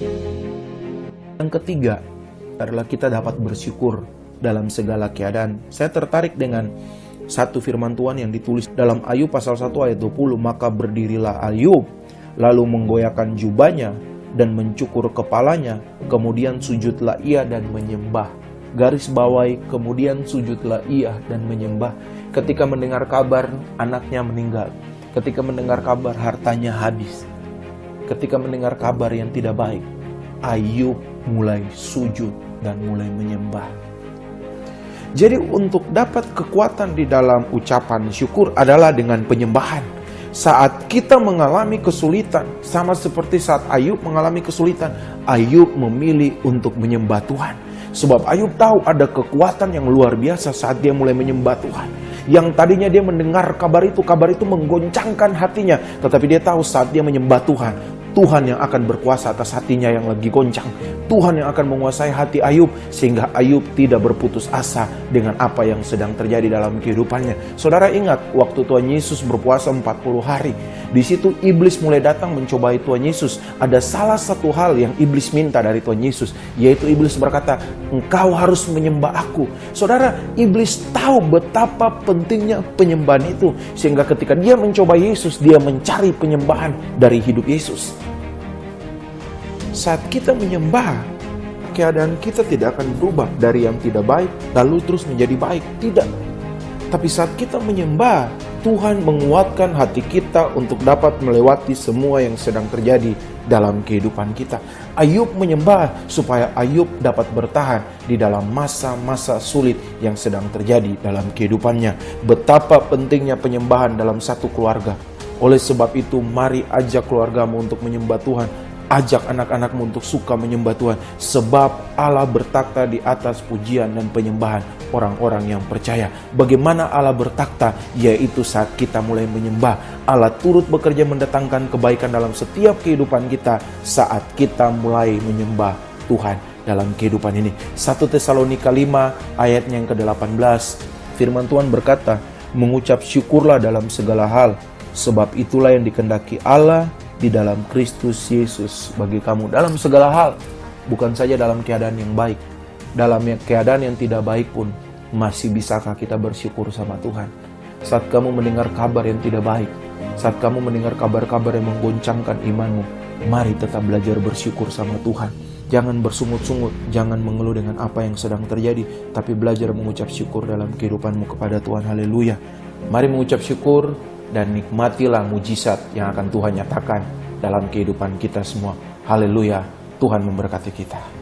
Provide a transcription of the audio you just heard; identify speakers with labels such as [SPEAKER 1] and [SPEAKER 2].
[SPEAKER 1] Yang ketiga adalah kita dapat bersyukur dalam segala keadaan. Saya tertarik dengan satu firman Tuhan yang ditulis dalam Ayub pasal 1 ayat 20. Maka berdirilah Ayub, lalu menggoyahkan jubahnya dan mencukur kepalanya, kemudian sujudlah ia dan menyembah. Garis bawahi, kemudian sujudlah ia dan menyembah. Ketika mendengar kabar anaknya meninggal, ketika mendengar kabar hartanya habis, ketika mendengar kabar yang tidak baik, Ayub mulai sujud dan mulai menyembah. Jadi untuk dapat kekuatan di dalam ucapan syukur adalah dengan penyembahan. Saat kita mengalami kesulitan, sama seperti saat Ayub mengalami kesulitan, Ayub memilih untuk menyembah Tuhan. Sebab Ayub tahu ada kekuatan yang luar biasa saat dia mulai menyembah Tuhan. Yang tadinya dia mendengar kabar itu menggoncangkan hatinya. Tetapi dia tahu saat dia menyembah Tuhan, Tuhan yang akan berkuasa atas hatinya yang lagi goncang. Tuhan yang akan menguasai hati Ayub, sehingga Ayub tidak berputus asa dengan apa yang sedang terjadi dalam kehidupannya. Saudara ingat, waktu Tuhan Yesus berpuasa 40 hari, di situ iblis mulai datang mencobai Tuhan Yesus. Ada salah satu hal yang iblis minta dari Tuhan Yesus, yaitu iblis berkata, engkau harus menyembah aku. Saudara, iblis tahu betapa pentingnya penyembahan itu, sehingga ketika dia mencoba Yesus, dia mencari penyembahan dari hidup Yesus. Saat kita menyembah, keadaan kita tidak akan berubah dari yang tidak baik lalu terus menjadi baik. Tidak. Tapi saat kita menyembah, Tuhan menguatkan hati kita untuk dapat melewati semua yang sedang terjadi dalam kehidupan kita. Ayub menyembah supaya Ayub dapat bertahan di dalam masa-masa sulit yang sedang terjadi dalam kehidupannya. Betapa pentingnya penyembahan dalam satu keluarga. Oleh sebab itu, mari ajak keluargamu untuk menyembah Tuhan. Ajak anak-anakmu untuk suka menyembah Tuhan. Sebab Allah bertakhta di atas pujian dan penyembahan orang-orang yang percaya. Bagaimana Allah bertakhta? Yaitu saat kita mulai menyembah. Allah turut bekerja mendatangkan kebaikan dalam setiap kehidupan kita saat kita mulai menyembah Tuhan dalam kehidupan ini. 1 Tesalonika 5 ayatnya yang ke-18. Firman Tuhan berkata, mengucap syukurlah dalam segala hal, sebab itulah yang dikehendaki Allah di dalam Kristus Yesus bagi kamu. Dalam segala hal, bukan saja dalam keadaan yang baik, dalam keadaan yang tidak baik pun, masih bisakah kita bersyukur sama Tuhan? Saat kamu mendengar kabar yang tidak baik, saat kamu mendengar kabar-kabar yang menggoncangkan imanmu, mari tetap belajar bersyukur sama Tuhan. Jangan bersungut-sungut, jangan mengeluh dengan apa yang sedang terjadi, tapi belajar mengucap syukur dalam kehidupanmu kepada Tuhan. Haleluya. Mari mengucap syukur dan nikmatilah mujizat yang akan Tuhan nyatakan dalam kehidupan kita semua. Haleluya, Tuhan memberkati kita.